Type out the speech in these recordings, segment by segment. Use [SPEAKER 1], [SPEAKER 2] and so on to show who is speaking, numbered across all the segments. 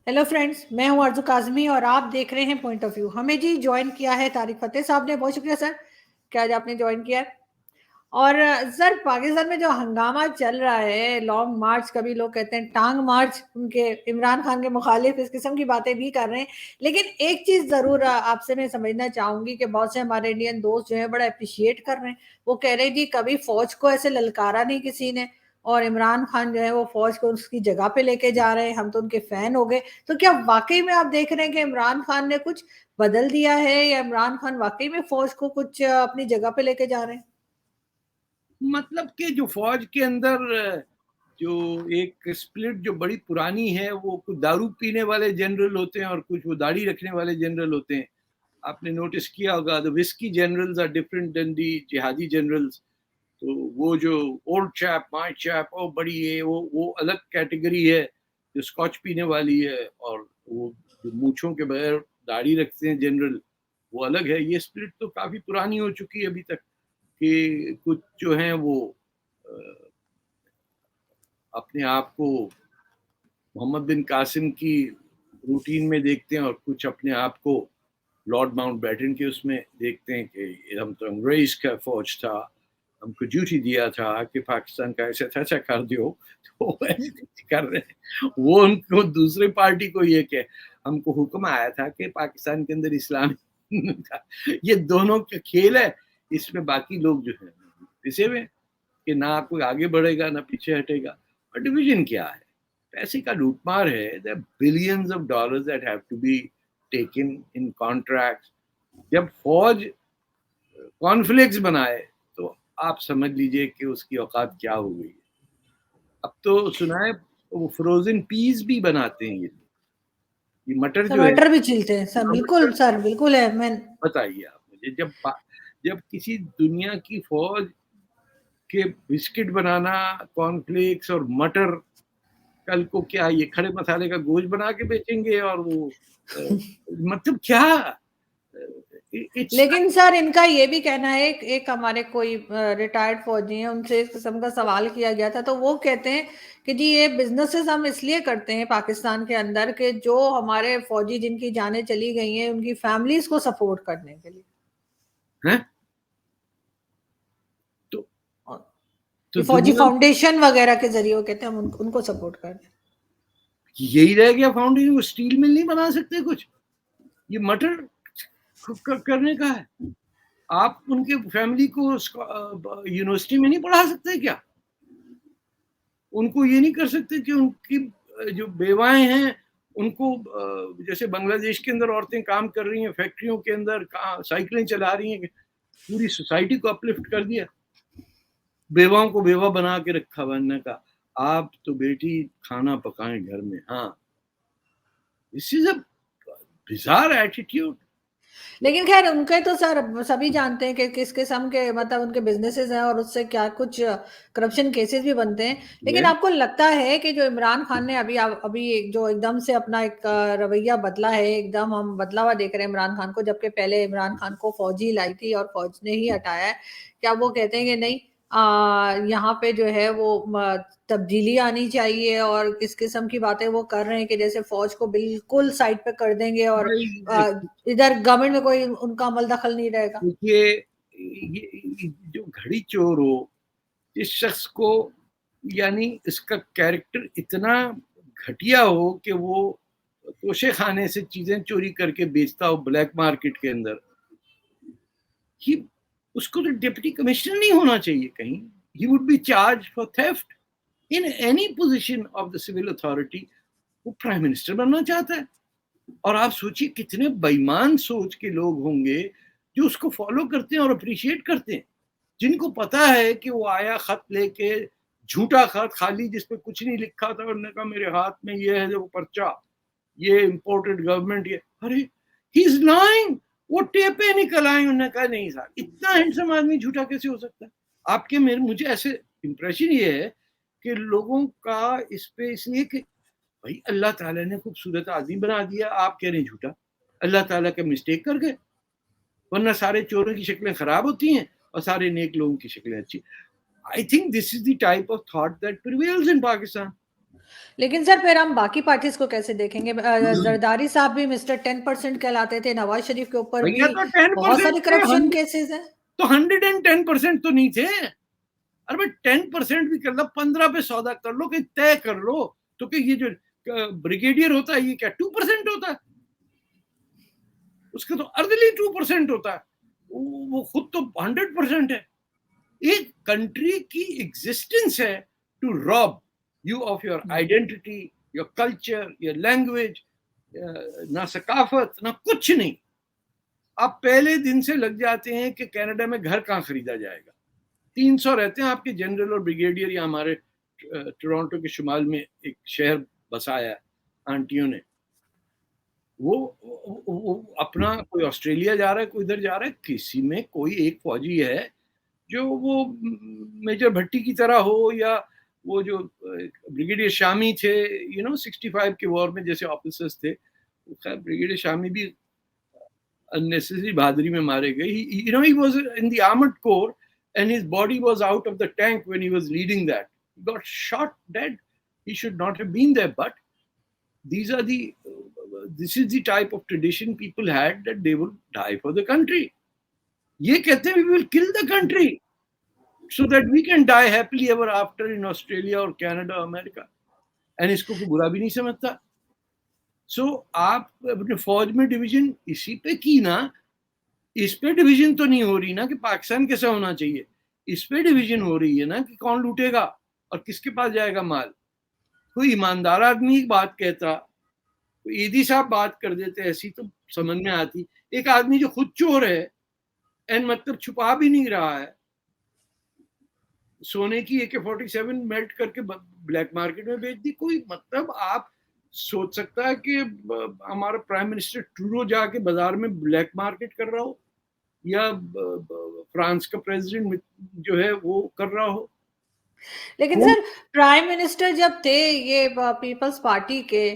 [SPEAKER 1] Hello friends, मैं हूं आरजू काजमी और आप देख रहे हैं पॉइंट ऑफ व्यू। हमें जी ज्वाइन किया है तारिक फतेह साहब ने। बहुत शुक्रिया सर कि आज आपने ज्वाइन किया है। और सर, पाकिस्तान में जो हंगामा चल रहा है, लॉन्ग मार्च, कभी लोग कहते हैं टांग मार्च, उनके इमरान खान के मुखालिफ इस किस्म की बातें भी कर रहे हैं। लेकिन एक चीज जरूर आपसे मैं समझना चाहूंगी कि बहुत से हमारे इंडियन दोस्त जो है बड़ा अप्रिशिएट कर रहे हैं। वो कह रहे हैं जी कभी फौज को ऐसे ललकारा नहीं किसी ने, और इमरान खान जो है वो फौज को उसकी जगह पे लेके जा रहे हैं, हम तो उनके फैन हो गए। तो क्या वाकई में आप देख रहे हैं कि इमरान खान ने कुछ बदल दिया है, या इमरान खान वाकई में फौज को कुछ अपनी जगह पे लेके जा रहे हैं?
[SPEAKER 2] मतलब कि जो फौज के अंदर जो एक स्प्लिट जो बड़ी पुरानी है, वो कुछ दारू पीने वाले जनरल होते हैं और कुछ वो दाढ़ी रखने वाले जनरल होते हैं। आपने नोटिस किया होगा, the whisky generals are different than the jihadi generals. तो वो जो ओल्ड चैप, माय चैप, ओ बड़ी है, वो अलग कैटेगरी है जो स्कॉच पीने वाली है। और वो जो मूछों के बगैर दाढ़ी रखते हैं जनरल, वो अलग है। ये स्प्लिट तो काफी पुरानी हो चुकी है अभी तक, कि कुछ जो हैं वो अपने आप को मोहम्मद बिन कासिम की रूटीन में देखते हैं और कुछ अपने आप को लॉर्ड माउंटबेटन के उसमें देखते हैं कि हम तो अंग्रेज का फौज था, हमको ड्यूटी दिया था कि पाकिस्तान का ऐसा ऐसा कर दो, तो ऐसे कर रहे हैं। वो उनको दूसरे पार्टी को ये कि हमको हुक्म आया था कि पाकिस्तान के अंदर इस्लाम था। ये दोनों का खेल है। इसमें बाकी लोग जो है पिसे हुए कि ना कोई आगे बढ़ेगा ना पीछे हटेगा। और डिवीजन क्या है? पैसे का लूटमार है। There billions of dollars that have to be taken in contracts. जब फौज कॉन्फ्लिक्ट्स बनाए तो आप समझ लीजिए कि उसकी औकात क्या हो गई है। अब तो सुना है वो फ्रोजन पीस भी बनाते हैं। ये मटर जो है,
[SPEAKER 1] टमाटर भी छिलते हैं सर,
[SPEAKER 2] मटर,
[SPEAKER 1] बिल्कुल सर, बिल्कुल है। मैं
[SPEAKER 2] बताइए आप मुझे, जब किसी दुनिया की फौज के बिस्किट बनाना, कॉर्नफ्लेक्स और मटर, कल को क्या ये खड़े मसाले का गोश्त बना के बेचेंगे? और वो मतलब क्या, इट्स।
[SPEAKER 1] लेकिन सर, इनका ये भी कहना है, एक हमारे कोई रिटायर्ड फौजी हैं, उनसे इस किस्म का सवाल किया गया था, तो वो कहते हैं कि जी ये बिजनेसेस हम इसलिए करते हैं पाकिस्तान के अंदर कि जो हमारे फौजी जिनकी जानें चली गई हैं उनकी फैमिलीज को सपोर्ट करने के लिए।
[SPEAKER 2] है तो
[SPEAKER 1] और
[SPEAKER 2] तो
[SPEAKER 1] ये फौजी
[SPEAKER 2] दुनिया
[SPEAKER 1] फाउंडेशन वगैरह के जरिए वो कहते हैं हम उनको सपोर्ट कर रहे हैं।
[SPEAKER 2] यही रह गया फाउंडेशन। वो स्टील मिल नहीं बना सकते कुछ? ये मटर करने का है। आप उनके फैमिली को यूनिवर्सिटी में नहीं पढ़ा सकते क्या? उनको ये नहीं कर सकते कि उनकी जो बेवाएं हैं उनको, जैसे बांग्लादेश के अंदर औरतें काम कर रही हैं फैक्ट्रियों के अंदर, साइकिलें चला रही हैं, पूरी सोसाइटी को अपलिफ्ट कर दिया, बेवाओं को बेवा बना के रखा बनने का। आप तो बेटी खाना पकाएं घर में। हाँ, this is a bizarre attitude.
[SPEAKER 1] लेकिन खैर, उनके तो सर सभी जानते हैं कि किस किस्म के मतलब उनके बिजनेसेस हैं और उससे क्या कुछ करप्शन केसेस भी बनते हैं। लेकिन आपको लगता है कि जो इमरान खान ने अभी जो एकदम से अपना एक रवैया बदला है, एकदम हम बदला हुआ देख रहे हैं इमरान खान को, जबकि पहले इमरान खान को फौजी लाई थी और फौज ने ही हटाया है, क्या वो कहते हैं कि नहीं, यहाँ पे जो है वो तब्दीली आनी चाहिए, और किस किस्म की बातें वो कर रहे हैं कि जैसे फौज को बिल्कुल साइड पे कर देंगे और इधर गवर्नमेंट में कोई उनका अमल दखल नहीं रहेगा?
[SPEAKER 2] देखिए, ये जो घड़ी चोर हो, इस शख्स को, यानी इसका कैरेक्टर इतना घटिया हो कि वो तोशे खाने से चीजें चोरी करके बेचता हो ब्लैक मार्केट के अंदर, ही उसको तो डिप्टी कमिश्नर नहीं होना चाहिए कहीं। He would be charge for theft in any position of the civil authority. वो प्राइम मिनिस्टर बनना चाहता है। और आप सोचिए कितने बेईमान सोच के लोग होंगे जो उसको फॉलो करते हैं और अप्रिशिएट करते हैं, जिनको पता है कि वो आया खत लेके, झूठा खत खाली जिसपे कुछ नहीं लिखा था, उन्होंने कहा मेरे हाथ में ये है वो पर्चा, ये इम्पोर्टेड गवर्नमेंट, ये, अरे ही इज लाइंग। वो टेपे निकल आई, उन्होंने कहा नहीं साहब, इतना हैंडसम आदमी झूठा कैसे हो सकता है? आपके मेरे मुझे ऐसे इंप्रेशन ये है कि लोगों का इस पे इसलिए कि भाई अल्लाह ताला ने खूबसूरत आदमी बना दिया, आप कह रहे हैं झूठा। अल्लाह ताला का मिस्टेक कर गए, वरना सारे चोरों की शक्लें खराब होती हैं और सारे नेक लोगों की शक्लें अच्छी। I think this is the type of thought that prevails इन पाकिस्तान।
[SPEAKER 1] लेकिन सर फिर हम बाकी पार्टीज को कैसे देखेंगे? जरदारी साहब भी मिस्टर 10% कहलाते थे, नवाज शरीफ के ऊपर
[SPEAKER 2] भैया
[SPEAKER 1] भी
[SPEAKER 2] तो 10%
[SPEAKER 1] बहुत सारे
[SPEAKER 2] थे,
[SPEAKER 1] करप्शन केसेस हैं।
[SPEAKER 2] तो 110% तो नहीं थे। अरे भाई 10% भी कर लो, 15 पे सौदा कर लो, कि तय कर लो। तो कि ये जो ब्रिगेडियर होता है ये क्या 2% होता है? उसका तो अर्धली 2% होता है, वो खुद तो 100% है। एक कंट्री की एग्जिस्टेंस है to rob you of your identity, your culture, your language, ना सकाफत ना कुछ नहीं। आप पहले दिन से लग जाते हैं कि कनाडा में घर कहाँ खरीदा जाएगा। 300 रहते हैं आपके जनरल और ब्रिगेडियर। या हमारे टोरंटो के शुमाल में एक शहर बसाया आंटियों ने, वो अपना कोई ऑस्ट्रेलिया जा रहा है, कोई इधर जा रहा है। किसी में कोई एक फौजी है जो वो मेजर भट्टी की तरह हो, या वो जो ब्रिगेडियर शामी थे 65 के वॉर में जैसे ऑफिसर्स थे। खैर ब्रिगेडियर शामी भी unnecessary बहादुरी में मारे गए। He was in the armored corps and his body was out of the tank when he was leading that. He got shot dead. He should not have been there. But this is the type of tradition people had, that they would die for the country. ये कहते हैं we will kill the country so that we can die happily ever after in Australia or Canada, America. And इसको कोई बुरा भी नहीं समझता। आप अपने फौज में डिवीजन इसी पे की ना, इस पे डिवीजन तो नहीं हो रही ना कि पाकिस्तान कैसा होना चाहिए। इस पे डिवीजन हो रही है ना कि कौन लूटेगा और किसके पास जाएगा माल। कोई ईमानदार आदमी बात कहता, कोई ईदी साहब बात कर देते ऐसी तो समझ में आती। एक आदमी जो खुद चोर है एंड मतलब छुपा भी नहीं रहा है, सोने की AK-47 मेल्ट करके ब्लैक मार्केट में बेच दी। कोई मतलब आप सोच सकता है कि हमारा प्राइम मिनिस्टर ट्रूडो जाके बाजार में ब्लैक मार्केट कर रहा हो, या फ्रांस का प्रेसिडेंट जो है वो कर रहा हो।
[SPEAKER 1] लेकिन सर प्राइम मिनिस्टर जब थे ये पीपल्स पार्टी के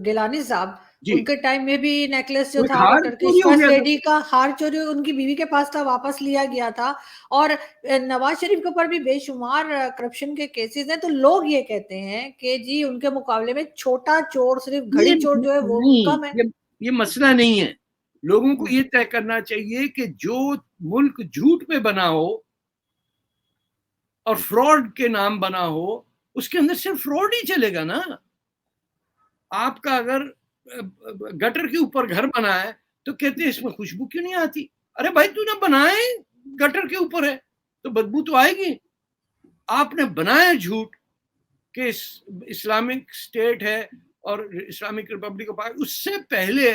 [SPEAKER 1] गिलानी साहब, उनके टाइम में भी नेकलेस जो था वो टर्किश फर्स्ट लेडी का हार चोरी उनकी बीवी के पास था, वापस लिया गया था। और नवाज शरीफ के ऊपर भी बेशुमार करप्शन के केसेस हैं। तो लोग ये कहते हैं कि जी उनके मुकाबले में छोटा चोर, सिर्फ घड़ी चोर जो है वो कम है।
[SPEAKER 2] ये मसला नहीं है। लोगों को ये तय करना चाहिए कि जो मुल्क झूठ पे बना हो और फ्रॉड के नाम बना हो, उसके अंदर सिर्फ फ्रॉड ही चलेगा ना। आपका अगर गटर के ऊपर घर बना है तो कहते हैं इसमें खुशबू क्यों नहीं आती। अरे भाई तूने बनाए गटर के ऊपर है तो बदबू तो आएगी। आपने बनाया झूठ कि इस्लामिक स्टेट है और इस्लामिक रिपब्लिक ऑफ, उससे पहले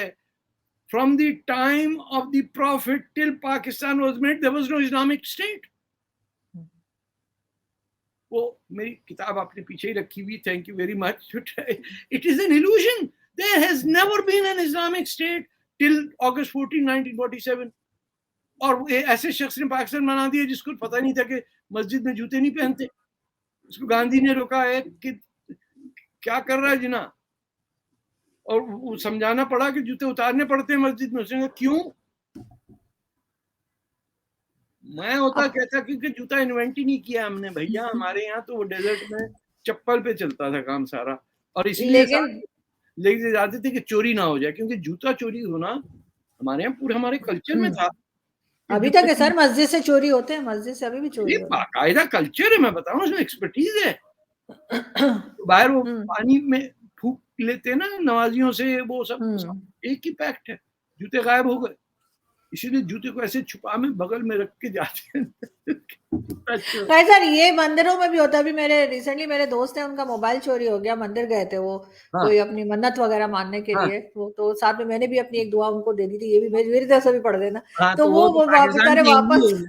[SPEAKER 2] from the time of the prophet till Pakistan was made there was no Islamic state. वो मेरी किताब आपने पीछे ही रखी हुई, thank you very much. It is an illusion. There has never been an Islamic state till August 14, 1947। और ऐसे शख्स ने पाकिस्तान बना दिया जिसको पता नहीं था कि मस्जिद में जूते नहीं पहनते। उसको गांधी ने रोका है कि क्या कर रहा है जिना, और वो समझाना पड़ा कि जूते उतारने पड़ते हैं मस्जिद में। उसने कहा क्यों? मैं होता कहता क्योंकि जूता इन्वेंट ही नहीं किया हमने भैया। हमारे यहाँ तो वो डेजर्ट में चप्पल पे चलता था काम सारा, और इसलिए लेके जाते थे कि चोरी ना हो जाए, क्योंकि जूता चोरी होना हमारे यहाँ पूरे हमारे कल्चर में था।
[SPEAKER 1] अभी तक है सर, मस्जिद से चोरी होते हैं, मस्जिद से अभी भी चोरी होते हैं।
[SPEAKER 2] बाकायदा कल्चर है, मैं बताऊं उसमें एक्सपर्टीज है। बाहर वो पानी में फूक लेते हैं ना नवाजियों से, वो सब एक ही पैक्ट है। जूते गायब हो गए, इसीलिए जूते को ऐसे छुपा में बगल में रख के जाते हैं।
[SPEAKER 1] सर ये मंदिरों में भी होता है। अभी रिसेंटली मेरे दोस्त है, उनका मोबाइल चोरी हो गया, मंदिर गए थे वो कोई अपनी मन्नत वगैरह मानने के लिए। वो तो साथ में मैंने भी अपनी एक दुआ उनको दे दी थी, ये भी मेरी तरफ से भी पढ़ देना। तो वो वापस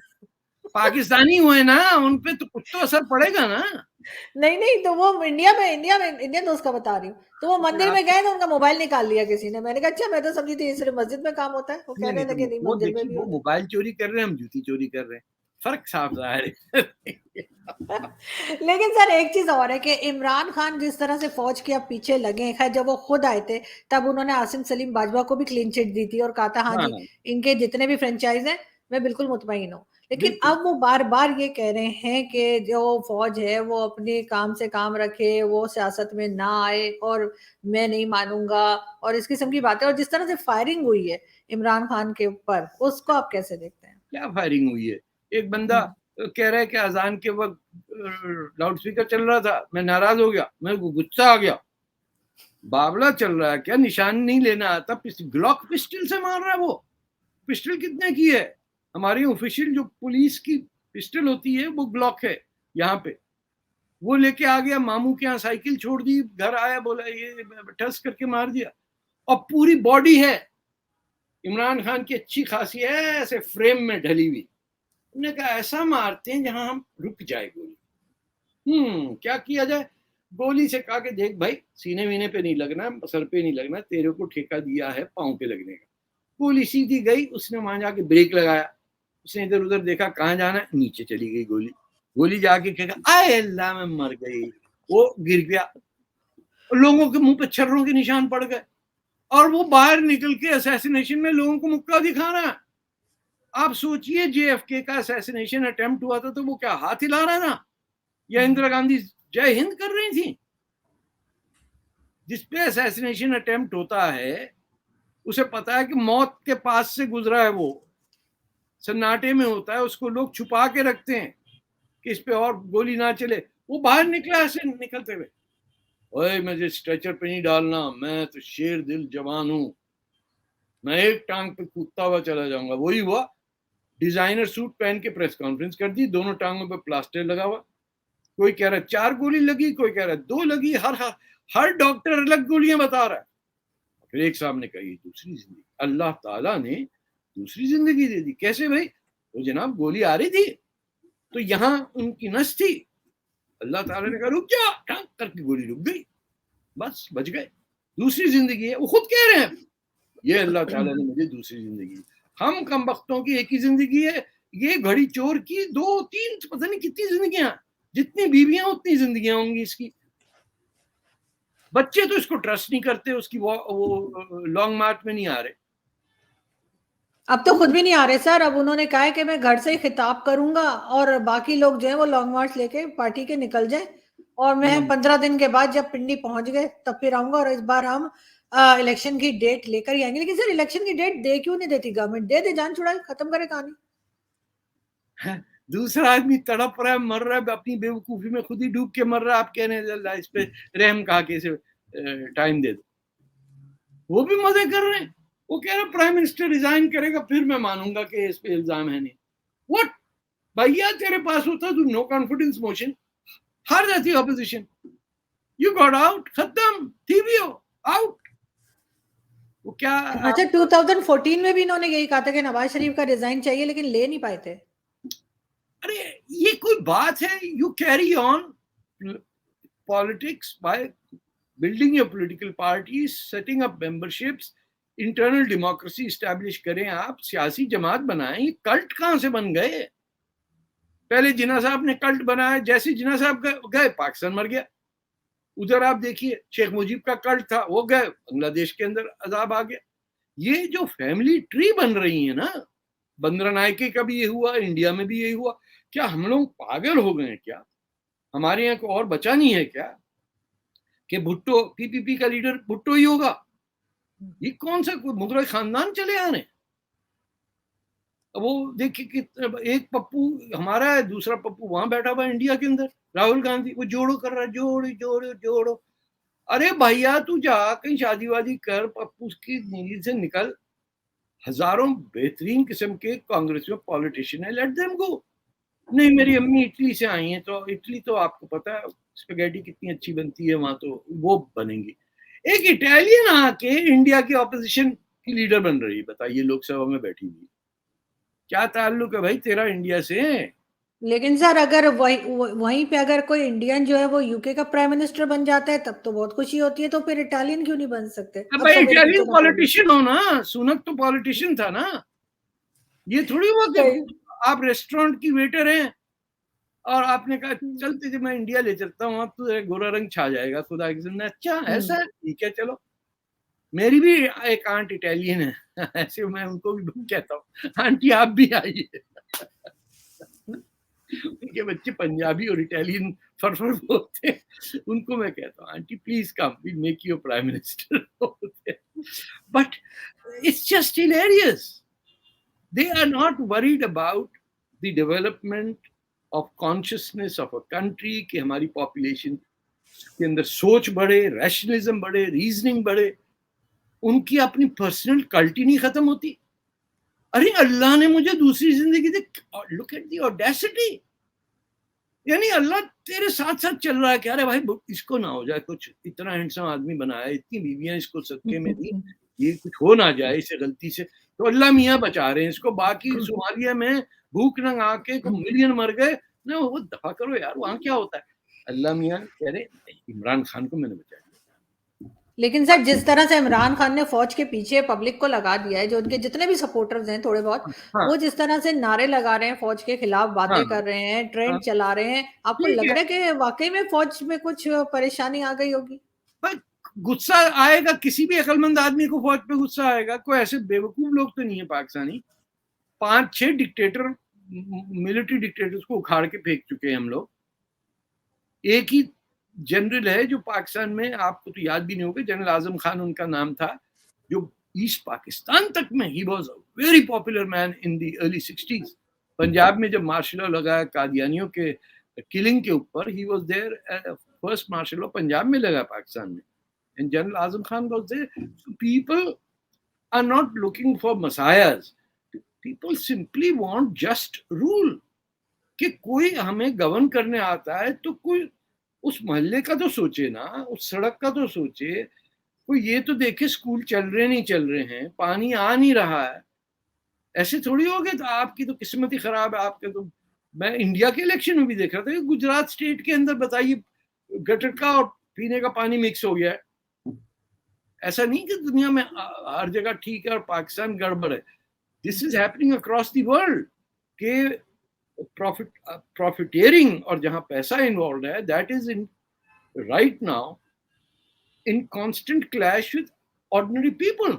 [SPEAKER 2] पाकिस्तानी हुए ना, उनपे तो कुछ तो असर पड़ेगा ना।
[SPEAKER 1] नहीं तो वो इंडिया में इंडियन दोस्त का बता रही हूँ। तो वो मंदिर में गए तो उनका मोबाइल निकाल लिया किसी ने। मैंने कहा अच्छा, मैं तो समझी थी सिर्फ मस्जिद में काम होता है। वो कहने लगे नहीं, मंदिर में भी।
[SPEAKER 2] वो मोबाइल चोरी कर रहे हैं, हम जूती चोरी कर रहे हैं, फर्क साफ जाहिर है।
[SPEAKER 1] लेकिन सर एक चीज और है कि इमरान खान जिस तरह से फौज के अब पीछे लगे हैं, जब वो खुद आए थे तब उन्होंने आसिम सलीम बाजवा को भी क्लीन चिट दी थी और कहा था हाँ जी इनके जितने भी फ्रेंचाइज हैं मैं बिल्कुल मुतमईन हूँ। लेकिन
[SPEAKER 2] बिल्कुल।
[SPEAKER 1] अब वो बार-बार ये कह रहे हैं कि जो फ़ौज है वो अपने काम से काम रखे, वो सियासत में ना आए और मैं नहीं मानूँगा और इस किस्म की बातें, और जिस तरह से फायरिंग हुई है इमरान खान के ऊपर, उसको आप कैसे देखते हैं?
[SPEAKER 2] क्या फायरिंग हुई है? एक बंदा
[SPEAKER 1] हुँ।
[SPEAKER 2] कह रहा है कि अज़ान के वक़्त लाउड स्पीकर चल रहा था, मैं नाराज़ हो गया, मेरे को गुस्सा आ गया। बावला चल रहा है क्या? निशान नहीं लेना आता? ग्लॉक पिस्टल से मार रहा है वो। पिस्टल कितने की है? हमारी ऑफिशियल जो पुलिस की पिस्टल होती है वो ग्लॉक है यहाँ पे। वो लेके आ गया, मामू के यहाँ साइकिल छोड़ दी, घर आया, बोला ये ठस करके मार दिया। और पूरी बॉडी है इमरान खान की अच्छी खासी है, ऐसे फ्रेम में ढली हुई। उन्होंने कहा ऐसा मारते हैं जहां हम रुक जाए गोली। क्या किया जाए? गोली से कहा कि देख भाई, सीने वीने पे नहीं लगना, सर पे नहीं लगना, तेरे को ठेका दिया है पाँव पे लगने का। गोली सीधी गई, उसने वहां जाके ब्रेक लगाया, उसने इधर उधर देखा कहाँ जाना है, नीचे चली गई गोली। गोली जाके कहा आए अल्लाह में मर गई, वो गिर गया। लोगों के मुंह पे छर्रों के निशान पड़ गए और वो बाहर निकल के असैसिनेशन में लोगों को मुक्का दिखा रहा है। आप सोचिए, जेएफके का असैसिनेशन अटेम्प्ट हुआ था तो वो क्या हाथ हिला रहा था या इंदिरा गांधी जय हिंद कर रही थी? जिसपे असैसिनेशन अटेम्प्ट होता है उसे पता है कि मौत के पास से गुजरा है, वो सन्नाटे में होता है, उसको लोग छुपा के रखते हैं कि इस पे और गोली ना चले। वो बाहर निकला ऐसे निकलते हुए, ओए मुझे स्ट्रेचर पे नहीं डालना, मैं तो शेर दिल जवान हूं, मैं एक टांग पे कूदता हुआ चला जाऊंगा। वही हुआ, डिजाइनर सूट पहन के प्रेस कॉन्फ्रेंस कर दी, दोनों टांगों पे प्लास्टर लगा हुआ। कोई कह रहा है 4 गोली लगी, कोई कह रहा है 2 लगी, हर डॉक्टर अलग गोलियां बता रहा है। फिर एक साहब ने कही दूसरी जिंदगी, अल्लाह ताला ने दूसरी जिंदगी दे दी। कैसे भाई? तो जनाब गोली आ रही थी तो यहां उनकी नस थी, अल्लाह ताला ने कहा रुक जा, टांग करके गोली रुक गई, बस बच गए। दूसरी जिंदगी है, वो खुद कह रहे हैं ये अल्लाह ताला ने मुझे दूसरी जिंदगी दी। हम कम वक्तों की एक ही जिंदगी है, ये घड़ी चोर की 2 3 पता नहीं कितनी जिंदगियां, जितनी बीवियां उतनी जिंदगियां होंगी इसकी। बच्चे तो इसको ट्रस्ट नहीं करते, उसकी वो लॉन्ग मार्च में नहीं आ रहे।
[SPEAKER 1] अब तो खुद भी नहीं आ रहे सर। अब उन्होंने कहा है कि मैं घर से ही खिताब करूंगा और बाकी लोग जो है वो लॉन्ग मार्च लेके पार्टी के निकल जाए, और मैं 15 दिन के बाद जब पिंडी पहुंच गए तब फिर आऊंगा, और इस बार हम इलेक्शन की डेट लेकर ही आएंगे। लेकिन सर इलेक्शन की डेट दे क्यों नहीं देती गवर्नमेंट? दे दे, जान छुड़ाए, खत्म करे कहानी।
[SPEAKER 2] दूसरा आदमी तड़प रहा है, मर रहा है, अपनी बेवकूफी में खुद ही डूब के मर रहा है, आप कह रहे हैं अल्लाह इस पे रहम कहा के इसे टाइम दे दो। वो भी मजे कर रहे हैं। वो कह रहा प्राइम मिनिस्टर रिजाइन करेगा फिर मैं मानूंगा कि इस पे इल्जाम है नहीं। व्हाट भैया, तेरे पास होता तो नो कॉन्फिडेंस मोशन, हार जाती ऑपोजिशन, यू गॉट आउट, खत्म, थी भी हो आउट। वो क्या
[SPEAKER 1] अच्छा, 2014 में भी इन्होंने यही कहा था कि नवाज शरीफ का रिजाइन चाहिए, लेकिन ले नहीं पाए थे।
[SPEAKER 2] अरे ये कोई बात है? You carry on politics by building your political party, setting up memberships, internal democracy establish करें, आप सियासी जमात बनाएं। ये कल्ट कहां से बन गए? पहले जिन्ना साहब ने कल्ट बनाया, जैसे जिन्ना साहब गए पाकिस्तान मर गया। उधर आप देखिए शेख मुजीब का कल्ट था, वो गए, बांग्लादेश के अंदर अजाब आ गया। ये जो फैमिली ट्री बन रही है ना, बंदरा नायके का भी ये हुआ, इंडिया में भी यही हुआ। क्या हम लोग पागल हो गए हैं क्या? हमारे यहाँ को और बचा नहीं है क्या कि भुट्टो पीपीपी का लीडर भुट्टो ही होगा? ये कौन सा मुगल खानदान चले आ रहे हैं? वो देखिए कि एक पप्पू हमारा है, दूसरा पप्पू वहां बैठा हुआ इंडिया के अंदर, राहुल गांधी, वो जोड़ो कर रहा है, जोड़ो जोड़ो जोड़ो। अरे भैया तू जा कहीं शादी वादी कर, पप्पू की नींद से निकल। हजारों बेहतरीन किस्म के कांग्रेस में पॉलिटिशियन है, लेट देम गो। नहीं, मेरी अम्मी इटली से आई हैं, तो इटली तो आपको पता है स्पेगेटी कितनी अच्छी बनती है वहां, तो वो बनेंगी। एक इटालियन आके इंडिया की ऑपोजिशन की लीडर बन रही है, बताइए, लोकसभा में बैठी हुई। क्या ताल्लुक है भाई तेरा इंडिया से?
[SPEAKER 1] लेकिन सर अगर वहीं पे अगर कोई इंडियन जो है वो यूके का प्राइम मिनिस्टर बन जाता है तब तो बहुत खुशी होती है, तो फिर इटालियन क्यों नहीं बन सकते?
[SPEAKER 2] अब
[SPEAKER 1] अब
[SPEAKER 2] भाई
[SPEAKER 1] सब मेरे
[SPEAKER 2] इटालियन
[SPEAKER 1] पीछे ना पड़े।
[SPEAKER 2] पॉलिटिशियन हो ना, सुनक तो पॉलिटिशियन था ना। ये थोड़ी हुआ कि
[SPEAKER 1] सही।
[SPEAKER 2] आप रेस्टोरेंट की वेटर हैं और आपने कहा चल तुझे मैं इंडिया ले चलता हूँ, अब तुझे गोरा रंग छा जाएगा खुदा की जिंदा। अच्छा ऐसा है, ठीक है चलो। मेरी भी एक आंट इटालियन है ऐसे मैं उनको भी कहता हूँ आंटी आप भी आइए। उनके बच्चे पंजाबी और इटालियन फर बोलते हैं, उनको मैं कहता हूँ aunty please come, we make you prime minister. But it's just hilarious. They are not worried about the development of consciousness of a country कि हमारी population के अंदर सोच बढ़े, rationalism बढ़े, reasoning बढ़े। उनकी अपनी पर्सनल कल्ट ही नहीं खत्म होती। अरे अल्लाह ने मुझे दूसरी जिंदगी दी, लुक एट दी ऑडेसिटी। यानी अल्लाह तेरे साथ साथ चल रहा है कि अरे भाई इसको ना हो जाए कुछ, इतना हैंडसम आदमी बनाया, इतनी बीवियां इसको सदके में दी, ये कुछ हो ना जाए इसे गलती से, तो अल्लाह मियाँ बचा रहे हैं इसको। बाकी सोमालिया में भूख नंग आके मिलियन मर गए ना, वो दफा करो यार, वहां क्या होता है। अल्लाह मियाँ कह रहे इमरान खान को मैंने बचाया।
[SPEAKER 1] लेकिन सर जिस तरह से इमरान खान ने फौज के पीछे पब्लिक को लगा दिया है, जो उनके जितने भी सपोर्टर्स हैं थोड़े बहुत,
[SPEAKER 2] हाँ
[SPEAKER 1] वो जिस तरह से नारे लगा रहे हैं, फौज के खिलाफ बातें
[SPEAKER 2] हाँ
[SPEAKER 1] कर रहे हैं, ट्रेंड
[SPEAKER 2] हाँ,
[SPEAKER 1] चला रहे हैं, आपको
[SPEAKER 2] ठीक
[SPEAKER 1] लग
[SPEAKER 2] है।
[SPEAKER 1] रहा है कि वाकई में फौज में कुछ परेशानी आ गई होगी?
[SPEAKER 2] पर गुस्सा आएगा, किसी भी अकलमंद आदमी को फौज पे गुस्सा आएगा। कोई ऐसे बेवकूफ लोग तो नहीं है पाकिस्तानी। 5-6 डिक्टेटर, मिलिट्री डिक्टेटर्स को उखाड़ के फेंक चुके हैं हम लोग। एक ही जनरल है जो पाकिस्तान में, आपको तो याद भी नहीं होगा, जनरल आजम खान उनका नाम था, जो ईस्ट पाकिस्तान तक में he was a very popular man in the early 60s। Punjab में जब मार्शल लॉ लगा कादियानियों के किलिंग के ऊपर, he was there, first martial law Punjab में लगा पाकिस्तान में, and general Azam Khan was there. People are not looking for messiahs, people simply want just rule, कि कोई हमें गवर्न करने आता है तो कोई उस मोहल्ले का तो सोचे ना, उस सड़क का तो सोचे। कोई ये तो देखे स्कूल चल रहे नहीं चल रहे हैं, पानी आ नहीं रहा है। ऐसे थोड़ी हो गए तो आपकी तो किस्मत ही खराब है। आपके तो, मैं इंडिया के इलेक्शन में भी देख रहा था कि गुजरात स्टेट के अंदर बताइए गटर का और पीने का पानी मिक्स हो गया है। ऐसा नहीं कि दुनिया में हर जगह ठीक है और पाकिस्तान गड़बड़ है। This is happening across the world के प्रॉफिटेरिंग और जहां पैसा इन्वॉल्व है, that is in right now in constant clash with ordinary people.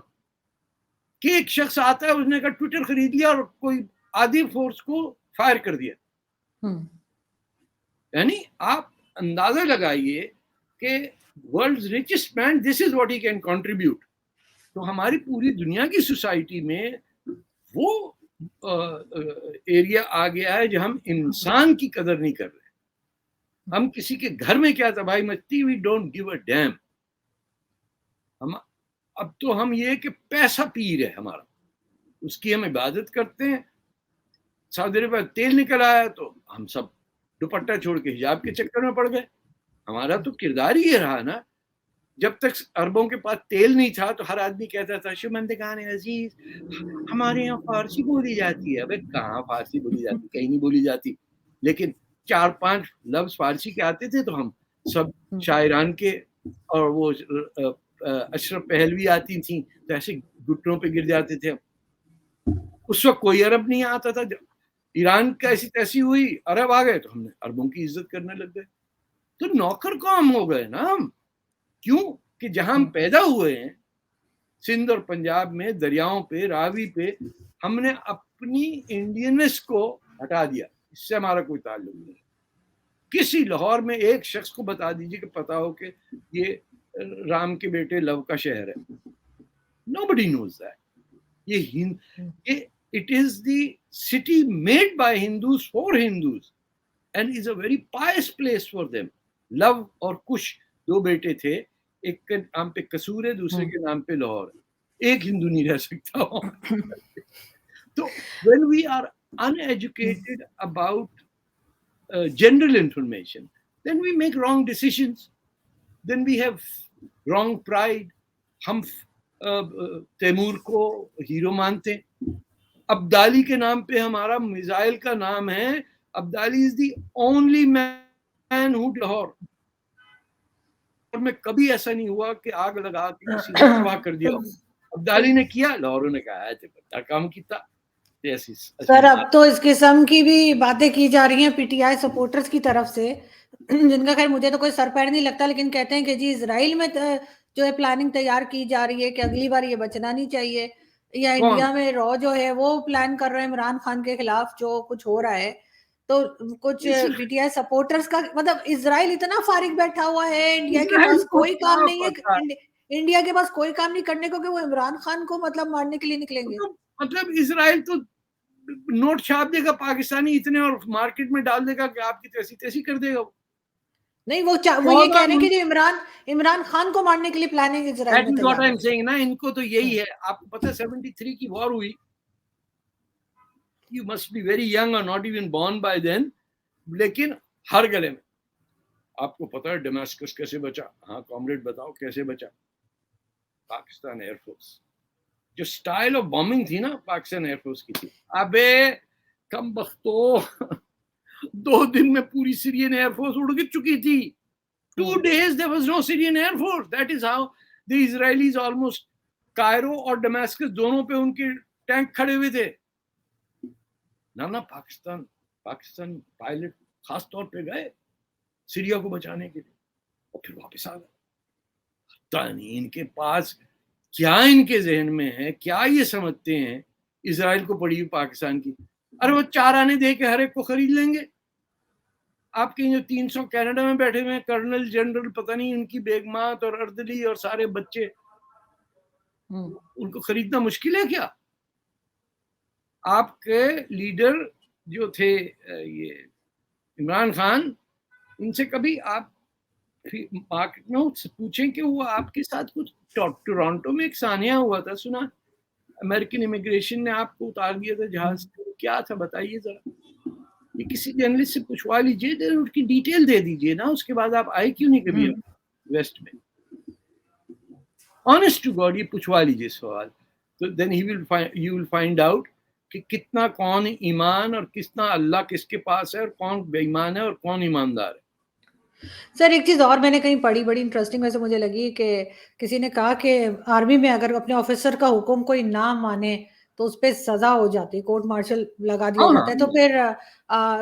[SPEAKER 2] कि एक शख्स आता है, उसने कहा ट्विटर खरीद लिया और कोई आधी फोर्स को फायर कर दिया। यानी आप अंदाजा लगाइए कि world richest man, this is what he can contribute. तो हमारी पूरी दुनिया की सोसाइटी में वो एरिया आ गया है जहां हम इंसान की कदर नहीं कर रहे। हम किसी के घर में क्या तबाही मचती, we don't give a damn. हम अब तो हम ये कि पैसा पीर है हमारा, उसकी हम इबादत करते हैं। सऊदी अरब में तेल निकल आया तो हम सब दुपट्टा छोड़ के हिजाब के चक्कर में पड़ गए। हमारा तो किरदार ही ये रहा ना। जब तक अरबों के पास तेल नहीं था तो हर आदमी कहता था शुमंदगान अजीज, हमारे यहाँ फारसी बोली जाती है। अबे कहाँ फारसी बोली जाती, कहीं नहीं बोली जाती। लेकिन 4-5 लफ्ज फारसी के आते थे तो हम सब शायरान के, और वो अशरफ पहलवी आती थी तो ऐसे घुटनों पे गिर जाते थे। उस वक्त कोई अरब नहीं आता था। जब ईरान का ऐसी तैसी हुई, अरब आ गए तो हमने अरबों की इज्जत करने लग गए। तो नौकर कौम हो गए ना हम। क्यों? कि जहां हम पैदा हुए हैं, सिंध और पंजाब में दरियाओं पे, रावी पे, हमने अपनी इंडियननेस को हटा दिया। इससे हमारा कोई ताल्लुक नहीं। किसी लाहौर में एक शख्स को बता दीजिए कि पता हो कि ये राम के बेटे लव का शहर है। Nobody knows that. ये it is the city made by Hindus for Hindus and is a very pious place for them. Love और कुश 2 बेटे थे, एक के नाम पे कसूर है, दूसरे के नाम पे लाहौर है। एक हिंदू नहीं रह सकता वहां। तो when we are uneducated about general information, then we make wrong decisions, then we have wrong pride. हम तैमूर को हीरो मानते हैं। अब्दाली के नाम पे हमारा मिसाइल का नाम है। Abdali is the only man who Lahore में कभी ऐसा नहीं हुआ कि आग लगा के किसी ने तबाह कर दिया। अब्दाली ने किया, लाहौर ने कहा है काम किया।
[SPEAKER 1] सर अब तो इस किस्म की भी बातें की जा रही हैं पीटीआई सपोर्टर्स की तरफ से, जिनका खैर मुझे तो कोई सर पैर नहीं लगता, लेकिन कहते हैं कि जी इजराइल में जो है प्लानिंग तैयार की जा रही है कि अगली बार ये बचना नहीं चाहिए, या इंडिया में रॉ जो है वो प्लान कर रहे हैं इमरान खान के खिलाफ जो कुछ हो रहा है। तो कुछ पीटीआई सपोर्टर्स का मतलब इजराइल इतना फारिग बैठा हुआ है, इंडिया के
[SPEAKER 2] इजराइल
[SPEAKER 1] पास
[SPEAKER 2] को
[SPEAKER 1] कोई
[SPEAKER 2] क्या
[SPEAKER 1] काम नहीं है,
[SPEAKER 2] पता।
[SPEAKER 1] इंडिया के पास कोई काम नहीं करने को कि वो इमरान खान को मतलब मारने के लिए निकलेंगे।
[SPEAKER 2] मतलब इजराइल तो नोट छाप देगा पाकिस्तानी इतने और मार्केट में डाल देगा कि आपकी तैसी तैसी कर देगा।
[SPEAKER 1] नहीं, वो ये कह रहे हैं कि जो इमरान खान को मारने के लिए प्लानिंग इजराइल
[SPEAKER 2] दैट
[SPEAKER 1] में
[SPEAKER 2] इज व्हाट
[SPEAKER 1] तैयार
[SPEAKER 2] आई
[SPEAKER 1] है।
[SPEAKER 2] एम सेइंग ना, इनको तो यही है। आपको पता है 73 की वॉर हुई, you must be very young और not even born by then, लेकिन हर गले में। आपको पता है डमास्कस कैसे बचा? हाँ कॉमरेड बताओ कैसे बचा? पाकिस्तान एयरफोर्स। जो स्टाइल ऑफ बॉम्बिंग थी ना पाकिस्तान एयरफोर्स की थी, अबे कम बख्तो 2 दिन में पूरी सीरियन एयरफोर्स उड़ चुकी थी। 2 days there was no Syrian air force. That is how the Israelis almost Cairo और डमास्कस दोनों पे उनके टैंक खड़े हुए थे। ना पाकिस्तान पायलट खास तौर पे गए सीरिया को बचाने के लिए और फिर वापस आ गए। पता नहीं इनके पास क्या, इनके जहन में है क्या, ये समझते हैं इजराइल को पड़ी हुई पाकिस्तान की। अरे वो 4 आने दे के हर एक को खरीद लेंगे। आपके जो 300 कनाडा में बैठे हुए हैं कर्नल जनरल, पता नहीं उनकी बेगमात और अर्दली और सारे बच्चे, उनको खरीदना मुश्किल है क्या? आपके लीडर जो थे ये इमरान खान, इनसे कभी आप मार्केट में पूछें कि वो आपके साथ कुछ टोरंटो में एक सानिया हुआ था, सुना? अमेरिकन इमिग्रेशन ने आपको उतार दिया था जहाज से, क्या था बताइए जरा। ये किसी जर्नलिस्ट से पूछवा लीजिए, उसकी डिटेल दे दीजिए ना, उसके बाद आप आए क्यों नहीं कभी वेस्ट में? ऑनेस्ट टू गॉड ये पूछवा लीजिए सवाल, तो then you will find out कि कितना कौन ईमान और कितना अल्लाह किसके पास है और कौन बेईमान है और कौन ईमानदार है।
[SPEAKER 1] सर एक चीज और मैंने कहीं पढ़ी, बड़ी इंटरेस्टिंग वैसे मुझे लगी कि किसी ने कहा कि आर्मी में अगर अपने ऑफिसर का हुक्म कोई ना माने तो उस पर सजा हो जाती है, कोर्ट मार्शल लगा दिया जाता है। तो फिर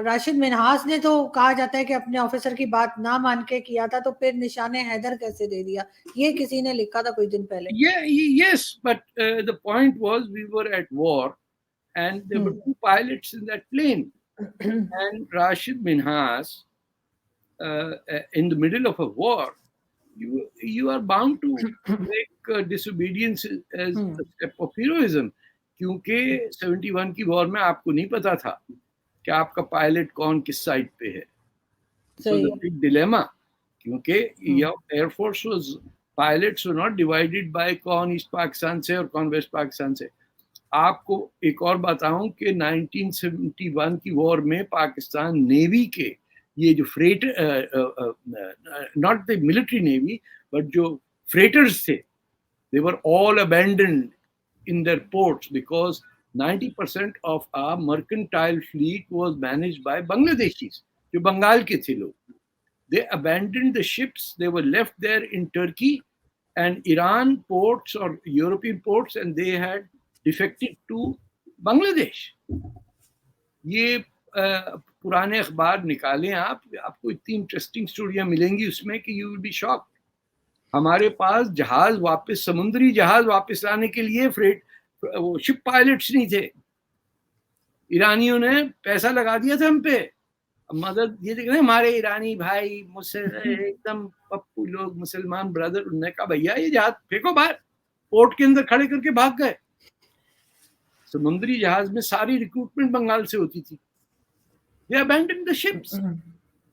[SPEAKER 1] राशिद मिन्हास ने तो कहा जाता है कि अपने ऑफिसर की बात ना मान के किया था, तो फिर निशाने हैदर कैसे दे दिया, ये किसी ने लिखा था कुछ दिन पहले।
[SPEAKER 2] Yes, but the point was we were at war and there were 2 pilots in that plane and Rashid Minhas, in the middle of a war, you are bound to make disobedience as a step of heroism, क्योंकि 71 की war में आपको नहीं पता था कि आपका pilot कौन किस साइड पे है। So the big dilemma, क्योंकि Air Force was pilots were not divided by कौन ईस्ट पाकिस्तान से और कौन वेस्ट पाकिस्तान से। आपको एक और बताऊं कि 1971 की वॉर में पाकिस्तान नेवी के ये जो not the military navy but जो फ्रेटर्स थे, they were all abandoned in their ports because 90% of our mercantile fleet was managed by Bangladeshis, जो बंगाल के थे लोग। They abandoned the ships, they were left there in Turkey and Iran ports or European ports and they had defected to Bangladesh. ये पुराने अखबार निकालें आप, आपको इतनी इंटरेस्टिंग स्टोरियां मिलेंगी उसमें कि यू विल बी शॉक्ड। हमारे पास जहाज वापस, समुद्री जहाज वापस लाने के लिए वो शिप पायलट्स नहीं थे। ईरानियों ने पैसा लगा दिया था हम पे। मदद ये देख रहे हैं हमारे ईरानी भाई, मुझसे एकदम पप्पू लोग, मुसलमान ब्रदर, उन्होंने कहा भैया ये जहाज फेंको बाहर, पोर्ट के अंदर खड़े करके भाग गए। समुद्री जहाज में सारी रिक्रूटमेंट बंगाल से होती थी। They abandoned the ships.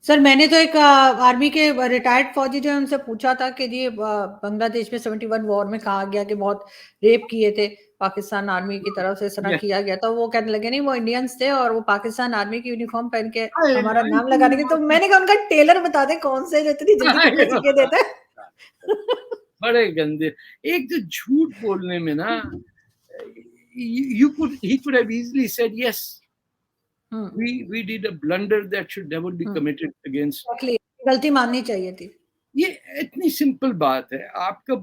[SPEAKER 1] Sir मैंने तो एक आर्मी के रिटायर्ड फौजी जो है उनसे पूछा था कि ये बांग्लादेश में 71 वॉर में कहा गया कि बहुत रेप किए थे पाकिस्तान आर्मी की तरफ से, इस तरह किया गया, तो वो कहने लगे नहीं वो इंडियंस थे और वो पाकिस्तान आर्मी की यूनिफॉर्म पहन के हमारा नाम लगाने के। तो मैंने कहा उनका टेलर बता दे कौन से जो इतनी जल्दी कपड़े सीके देता है।
[SPEAKER 2] बड़े गंदे। एक तो झूठ बोलने में ना, he could have easily said yes, we did a blunder that should never be committed against.
[SPEAKER 1] गलती माननी चाहिए थी।
[SPEAKER 2] ये इतनी सिंपल बात है। आपका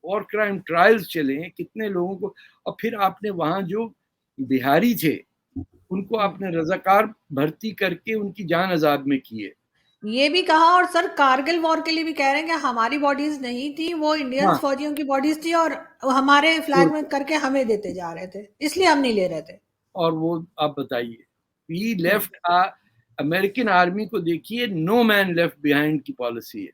[SPEAKER 2] वॉर क्राइम ट्रायल्स चले, कितने लोगों को, और फिर आपने वहां जो बिहारी थे उनको आपने रजाकार भर्ती करके उनकी जान अजाब में की है।
[SPEAKER 1] ये भी कहा, और सर कारगिल वॉर के लिए भी कह रहे हैं कि हमारी बॉडीज नहीं थी, वो इंडियन फौजियों की बॉडीज थी और हमारे फ्लैग में करके हमें देते जा रहे थे, इसलिए हम नहीं ले रहे थे।
[SPEAKER 2] और वो आप बताइए, we left अमेरिकन आर्मी को देखिए, नो मैन लेफ्ट बिहाइंड की पॉलिसी है।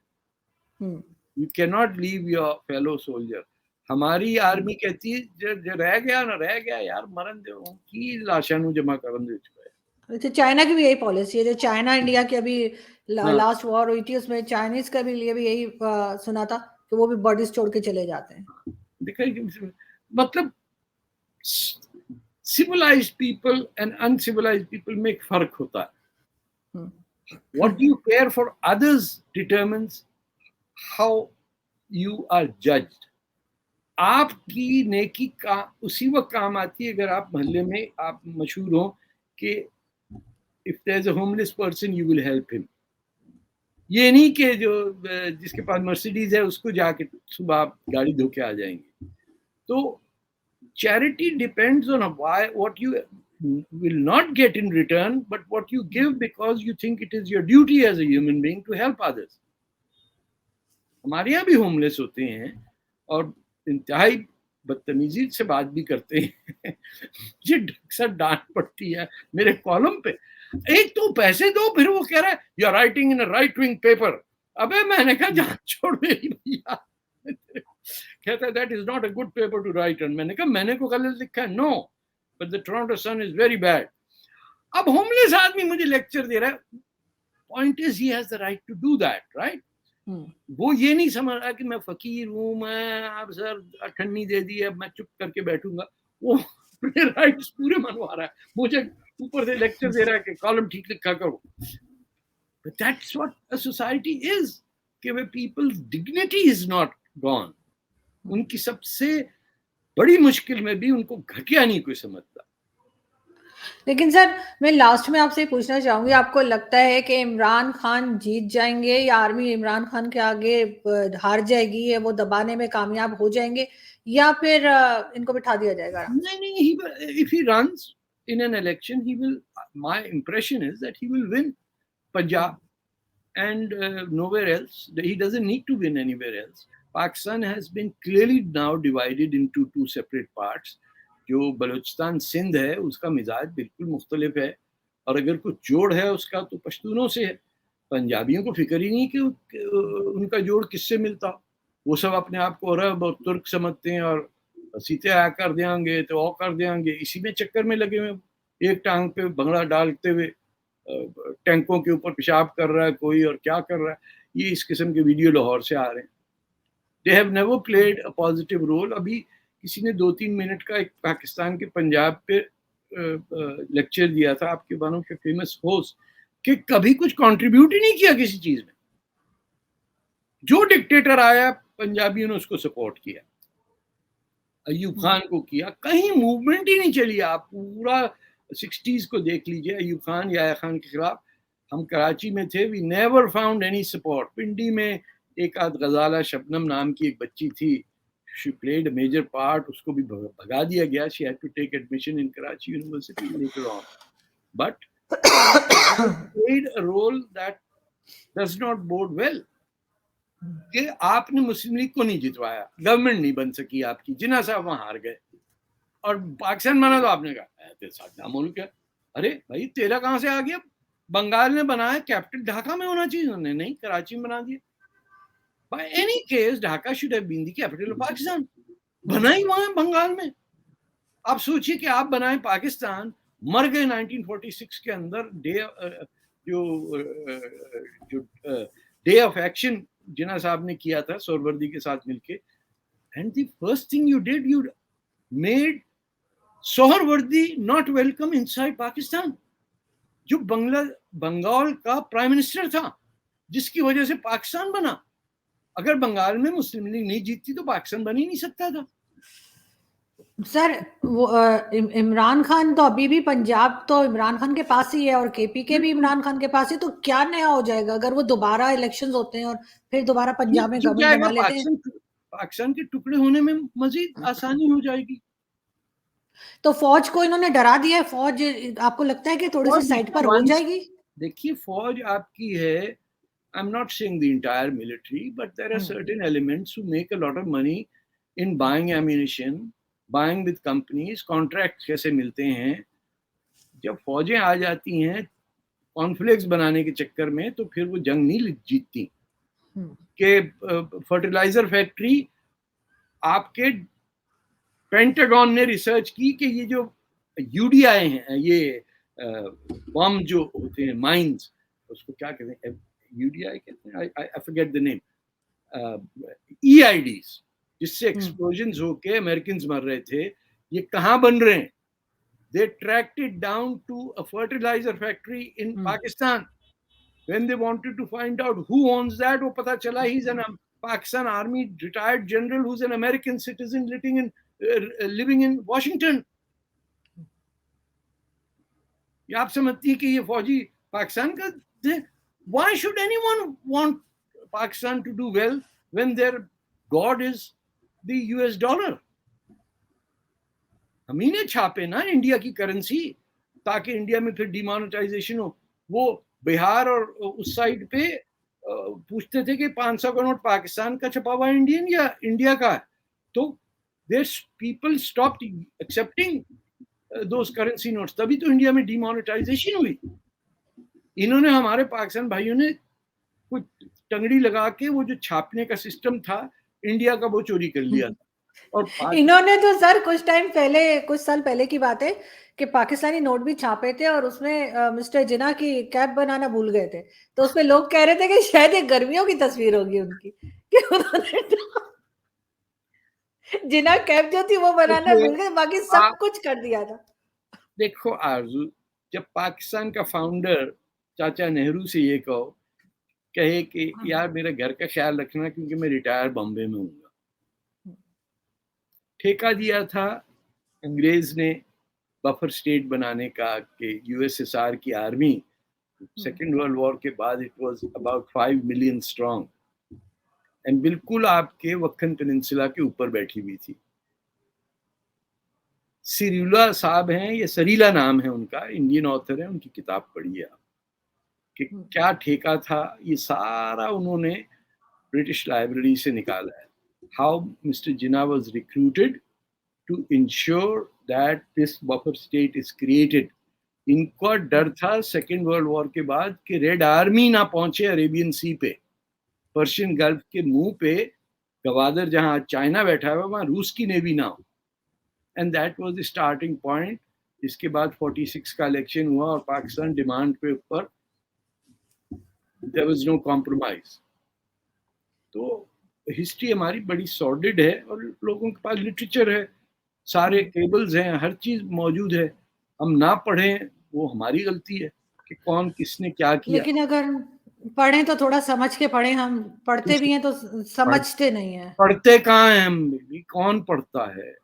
[SPEAKER 2] You can not leave your fellow soldier. हमारी आर्मी कहती है जो रह गया ना रह गया यार, मरन दो की लाशा नु जमा करन दे चुका
[SPEAKER 1] तो चाइना की भी यही पॉलिसी है, जो चाइना इंडिया की अभी
[SPEAKER 2] हाँ।
[SPEAKER 1] लास्ट वॉर हुई थी उसमें चाइनीज का भी लिए भी यही सुना था कि वो भी बॉडीज छोड़ के चले जाते हैं।
[SPEAKER 2] देखा, मतलब civilized people and uncivilized people में एक फर्क होता है। What you care for others determines how you are judged. आपकी नेकी का उसी वक्त काम आती है अगर आप मोहल्ले में आप मशहूर हो कि if there's a homeless person you will help him. ये नहीं कि जो जिसके पास मर्सिडीज है उसको जाके सुबह आप गाड़ी धो के आ जाएंगे। तो charity depends on what you will not get in return, but what you give because you think it is your duty as a human being to help others. हमारे यहाँ भी होमलेस होते हैं और इंतहाई बदतमीजी से बात भी करते हैं। मुझे अक्सर डांट पड़ती है मेरे कॉलम पे, एक तो पैसे दो, फिर वो कह रहा है you are writing in a right wing paper. अबे मैंने कहा जान छोड़ मेरी भैया। कहता है that is not a good paper to write on. मैंने कहा मैंने को गलत लिखा है? No, but the Toronto Sun is very bad. अब होमलेस आदमी मुझे लेक्चर दे रहा है। Point is he has the right to do that, right? वो ये नहीं समझ रहा कि मैं फकीर हूं, मैं आप सर अठन्नी दे दी है, मैं चुप करके बैठूंगा। वो अपने राइट्स पूरे मनवा रहा है, मुझे ऊपर से लेक्चर दे रहा है कि कॉलम ठीक लिखा करो। But that's what a society is, कि वे people's dignity is not gone. उनकी सबसे बड़ी मुश्किल में भी उनको घटिया नहीं कोई समझता।
[SPEAKER 1] लेकिन सर मैं लास्ट में आपसे पूछना चाहूंगी, आपको लगता है कि इमरान खान जीत जाएंगे या आर्मी इमरान खान के आगे हार जाएगी, या वो दबाने में कामयाब हो जाएंगे, या फिर इनको बिठा दिया जाएगा?
[SPEAKER 2] नहीं, if he runs in an election, he will. My impression is that he will win Punjab and nowhere else. He doesn't need to win anywhere else. Pakistan has been clearly now divided into two separate parts. जो बलूचिस्तान सिंध है उसका मिजाज बिल्कुल मुख्तलिफ है, और अगर कुछ जोड़ है उसका तो पश्तूनों से है। पंजाबियों को फिक्र ही नहीं कि उनका जोड़ किससे मिलता। वो सब अपने आप को अरब और तुर्क समझते हैं और सीते आ कर देंगे तो और कर देंगे, इसी में चक्कर में लगे हुए। एक टांग पे भंगड़ा डालते हुए टैंकों के ऊपर पेशाब कर रहा है कोई और क्या कर रहा है। ये इस किस्म के वीडियो लाहौर से आ रहे हैं। They have never played a positive role. अभी किसी ने 2-3 मिनट का एक पाकिस्तान के पंजाब पे लेक्चर दिया था, आपके वन ऑफ फेमस होस्ट, कि कभी कुछ कंट्रीब्यूट ही नहीं किया किसी चीज में। जो डिक्टेटर आया पंजाबियों ने उसको सपोर्ट किया। अयूब खान को किया, कहीं मूवमेंट ही नहीं चली। आप पूरा 60s को देख लीजिए, अयूब खान या खान के खिलाफ। हम कराची में थे, we never found any support. Pindi में एक आध गजाला शबनम नाम की एक बच्ची थी, she played a major part, उसको भी भगा दिया गया। She had to take admission in Karachi university later on, but played a role that does not bode well. कि आपने मुस्लिम लीग को नहीं जितवाया, गवर्नमेंट नहीं बन सकी आपकी, जिन्ना साहब वहां हार गए और पाकिस्तान बना, तो आपने कहा तेरे साथ मुल्क है। अरे भाई तेरा कहां से आ गया? बंगाल ने बनाया, कैपिटल ढाका में होना चाहिए, उन्होंने नहीं, कराची में बना दिया। By any case Dhaka should have been the capital of Pakistan. बना ही वहां बंगाल में। आप सोचिए कि आप बनाए पाकिस्तान, मर गए 1946 के अंदर। जो डे ऑफ एक्शन जिन्ना साहब ने किया था सोहरवर्दी के साथ मिलके, and the first thing you did, you made Suhrawardy not welcome inside Pakistan, जो बंगाल का प्राइम मिनिस्टर था, जिसकी वजह से पाकिस्तान बना। अगर बंगाल में मुस्लिम लीग नहीं जीतती तो पाकिस्तान बन ही नहीं सकता था।
[SPEAKER 1] सर वो इमरान खान तो अभी भी पंजाब तो इमरान खान के पास ही है और केपी के भी इमरान खान के पास ही, तो क्या नया हो जाएगा अगर वो दोबारा इलेक्शंस होते हैं और फिर दोबारा पंजाब में गवर्नमेंट बना लेते हैं?
[SPEAKER 2] पाकिस्तान के टुकड़े होने में मजीद आसानी हो जाएगी।
[SPEAKER 1] तो फौज को इन्होंने डरा दिया है। फौज आपको लगता है कि थोड़ी सी साइड पर हो जाएगी?
[SPEAKER 2] देखिए फौज आपकी है, I'm not saying the entire military, but there are certain elements who make a lot of money in buying ammunition, buying with companies, contracts कैसे मिलते हैं। जब फौजें आ जाती हैं, कॉर्नफ्लेक्स बनाने के चक्कर में, तो फिर वो जंग नहीं जीतती। कि फर्टिलाइजर फैक्ट्री, आपके पेंटागन ने रिसर्च की कि ये जो यूडीआई हैं, ये बम जो होते हैं, माइंस, उसको क्या कहते हैं, यूडीआई कहते हैं, आई फॉरगेट द नेम, ईआईडीज, जिससे एक्सप्लोजन्स होके अमेरिकन्स मर रहे थे, ये कहाँ बन रहे हैं? They tracked it down to a fertilizer factory in Pakistan. When they wanted to find out who owns that, वो पता चला he's an Pakistan Army retired general who's an American citizen living in Washington. ये आप समझती हैं कि ये फौजी पाकिस्तान का थे? Why should anyone want Pakistan to do well when their god is the US dollar? हम ही ने छापे ना इंडिया की करेंसी, ताकि इंडिया में फिर डिमोनेटाइजेशन हो। वो बिहार और उस साइड पे पूछते थे कि 500 का नोट पाकिस्तान का छपा हुआ इंडियन या इंडिया का है, तो their people stopped accepting those currency notes, तभी तो इंडिया में डिमोनेटाइजेशन हुई। इन्होंने, हमारे पाकिस्तान भाइयों ने कुछ टंगड़ी लगा के वो जो छापने का सिस्टम था इंडिया का, वो चोरी कर लिया था। और
[SPEAKER 1] इन्होंने तो सर कुछ टाइम पहले, कुछ साल पहले की बात है कि पाकिस्तानी नोट भी छापे थे और उसमें मिस्टर जिन्ना की कैप बनाना भूल गए थे, तो उसमें लोग कह रहे थे कि शायद एक गर्मियों की तस्वीर होगी उनकी, कि उन्होंने जिन्ना कैप जो थी वो बनाना भूल गए, बाकी सब कुछ कर दिया था।
[SPEAKER 2] देखो आरजू, जब पाकिस्तान का फाउंडर चाचा नेहरू से ये कहे कि यार मेरे घर का ख्याल रखना क्योंकि मैं रिटायर बॉम्बे में हूँ, ठेका दिया था अंग्रेज ने बफर स्टेट बनाने का, कि यूएसएसआर की आर्मी सेकेंड वर्ल्ड वॉर के बाद it was about 5 million strong, and बिल्कुल आपके वक्खन पेनिनसुला के ऊपर बैठी हुई थी। सिरुला साहब हैं, ये सरीला नाम है उनका, इंडियन ऑथर है, उनकी किताब पढ़िए आप कि क्या ठेका था। ये सारा उन्होंने ब्रिटिश लाइब्रेरी से निकाला है। How Mister Jinnah was recruited to ensure that this buffer state is created. इनका डर था सेकेंड वर्ल्ड वॉर के बाद कि रेड आर्मी ना पहुंचे अरेबियन सी पे, पर्शियन गल्फ के मुंह पे, गवादर जहां चाइना बैठा हुआ वहां रूस की नेवी ना हो, and that was the starting point. इसके बाद 46 का इलेक्शन हुआ और पाकिस्तान डिमांड पे ऊपर देयर वाज नो कॉम्प्रोमाइज। तो हिस्ट्री हमारी बड़ी सॉर्डिड है और लोगों के पास लिटरेचर है, सारे टेबल्स हैं, हर चीज मौजूद है। हम ना पढ़ें वो हमारी गलती है कि कौन किसने क्या किया।
[SPEAKER 1] लेकिन अगर पढ़ें तो थोड़ा समझ के पढ़ें, हम पढ़ते भी हैं तो समझते नहीं है।
[SPEAKER 2] पढ़ते कहाँ हैं हम, कौन पढ़ता है?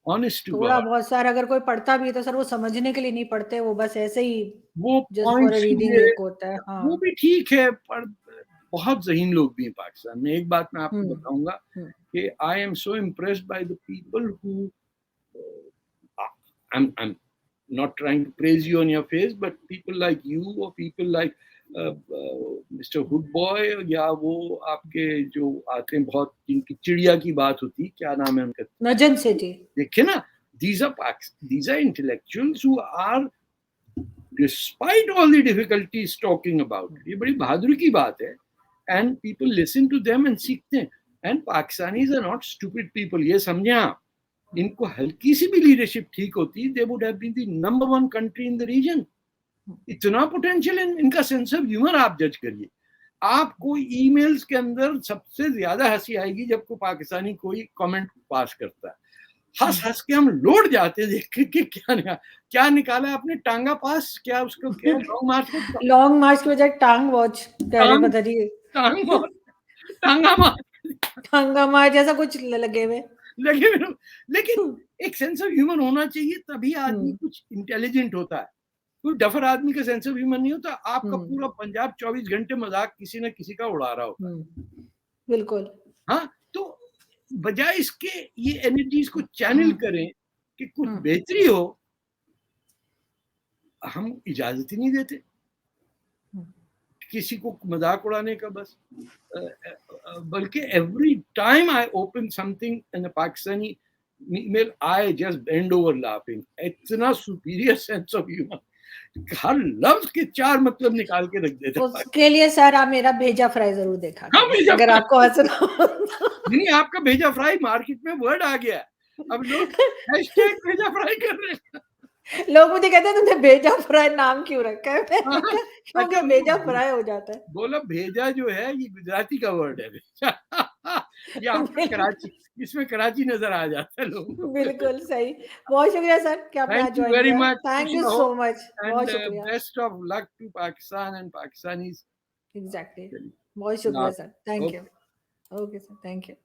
[SPEAKER 2] ऑनेस्ट
[SPEAKER 1] थोड़ा बहुत सर, अगर कोई पढ़ता भी है तो सर वो समझने के लिए नहीं पढ़ते, वो बस ऐसे ही
[SPEAKER 2] वो
[SPEAKER 1] पॉइंट्स रीडिंग एक होता है। हाँ,
[SPEAKER 2] वो भी ठीक है, पर बहुत ज़हीन लोग भी हैं पाकिस्तान में। एक बात मैं आपको बताऊंगा कि I am so impressed by the people who, I'm not trying to praise you on your face, but people like you or people like mister hood boy, या वो आपके जो आते हैं बहुत, जिनकी चिड़िया की बात होती, क्या नाम है उनका,
[SPEAKER 1] नजन सेठी,
[SPEAKER 2] देखिए ना, these are intellectuals who are despite all the difficulties talking about it. ये बड़ी बहादुरी की बात है, and people listen to them and सीखते हैं। and Pakistanis are not stupid people, ये समझें आप। इनको हल्की सी भी लीडरशिप ठीक होती, they would have been the number 1 country in the region। इतना पोटेंशियल इनका, सेंस ऑफ ह्यूमर आप जज करिए। आपको ईमेल्स के अंदर सबसे ज्यादा हंसी आएगी जब को पाकिस्तानी कोई कमेंट पास करता है, हंस हंस के हम लौट जाते हैं देख के, क्या निकाला आपने, टांगा पास, क्या उसको, क्या लॉन्ग मार्च को,
[SPEAKER 1] लॉन्ग मार्च की बजाय टांग वॉच कह रहे, पता नहीं टांगा मार्च जैसा कुछ लगे हुए।
[SPEAKER 2] लेकिन एक सेंस ऑफ ह्यूमर होना चाहिए, तभी आदमी कुछ इंटेलिजेंट होता है। कोई डफर आदमी का सेंस ऑफ ह्यूमर नहीं होता। आपका पूरा पंजाब 24 घंटे मजाक किसी न किसी का उड़ा रहा होता है।
[SPEAKER 1] बिल्कुल।
[SPEAKER 2] हाँ, तो बजाय इसके ये एनर्जीज को चैनल करें कि कुछ बेहतरी हो, हम इजाजत ही नहीं देते किसी को मजाक उड़ाने का। बस बल्कि every time I open something in a Pakistani email, I just bend over laughing। इतना सुपीरियर सेंस ऑफ ह्यूमर हर लफ्ज के 4 मतलब निकाल के रख देता।
[SPEAKER 1] उसके लिए सर आप मेरा भेजा फ्राई जरूर देखा
[SPEAKER 2] हाँ,
[SPEAKER 1] करें,
[SPEAKER 2] भेजा
[SPEAKER 1] अगर
[SPEAKER 2] फ्राई।
[SPEAKER 1] आपको हंसना हो तो।
[SPEAKER 2] नहीं, आपका भेजा फ्राई मार्केट में वर्ड आ गया। अब लोग हैशटैग भेजा फ्राई कर रहे हैं।
[SPEAKER 1] लोग मुझे कहते हैं तुमने भेजा फ्राई नाम क्यों रखा है? मैंने
[SPEAKER 2] हाँ,
[SPEAKER 1] कहा
[SPEAKER 2] अच्छा
[SPEAKER 1] क्योंकि भेजा फ्राई हो जाता है।
[SPEAKER 2] बोला भेजा जो है ये गुजराती का वर्ड है भेजा। ये आपका कराची, इसमें कराची नजर आ जाता है लोगों को।
[SPEAKER 1] बिल्कुल सही। बहुत शुक्रिया सर कि आपने
[SPEAKER 2] थैंक
[SPEAKER 1] आज
[SPEAKER 2] यू
[SPEAKER 1] ज्वाइन
[SPEAKER 2] वेरी
[SPEAKER 1] किया।
[SPEAKER 2] मच,
[SPEAKER 1] थैंक यू
[SPEAKER 2] खुशियाँ हो
[SPEAKER 1] सो मच। बहुत
[SPEAKER 2] एंड
[SPEAKER 1] शुक्रिया।
[SPEAKER 2] Best of luck to Pakistan and Pakistanis.
[SPEAKER 1] Exactly.
[SPEAKER 2] चलिए,
[SPEAKER 1] बहुत
[SPEAKER 2] अल्लाह
[SPEAKER 1] शुक्रिया
[SPEAKER 2] हाफ़िज़।
[SPEAKER 1] Sir. Thank you.
[SPEAKER 2] Okay.
[SPEAKER 1] Okay sir, thank you.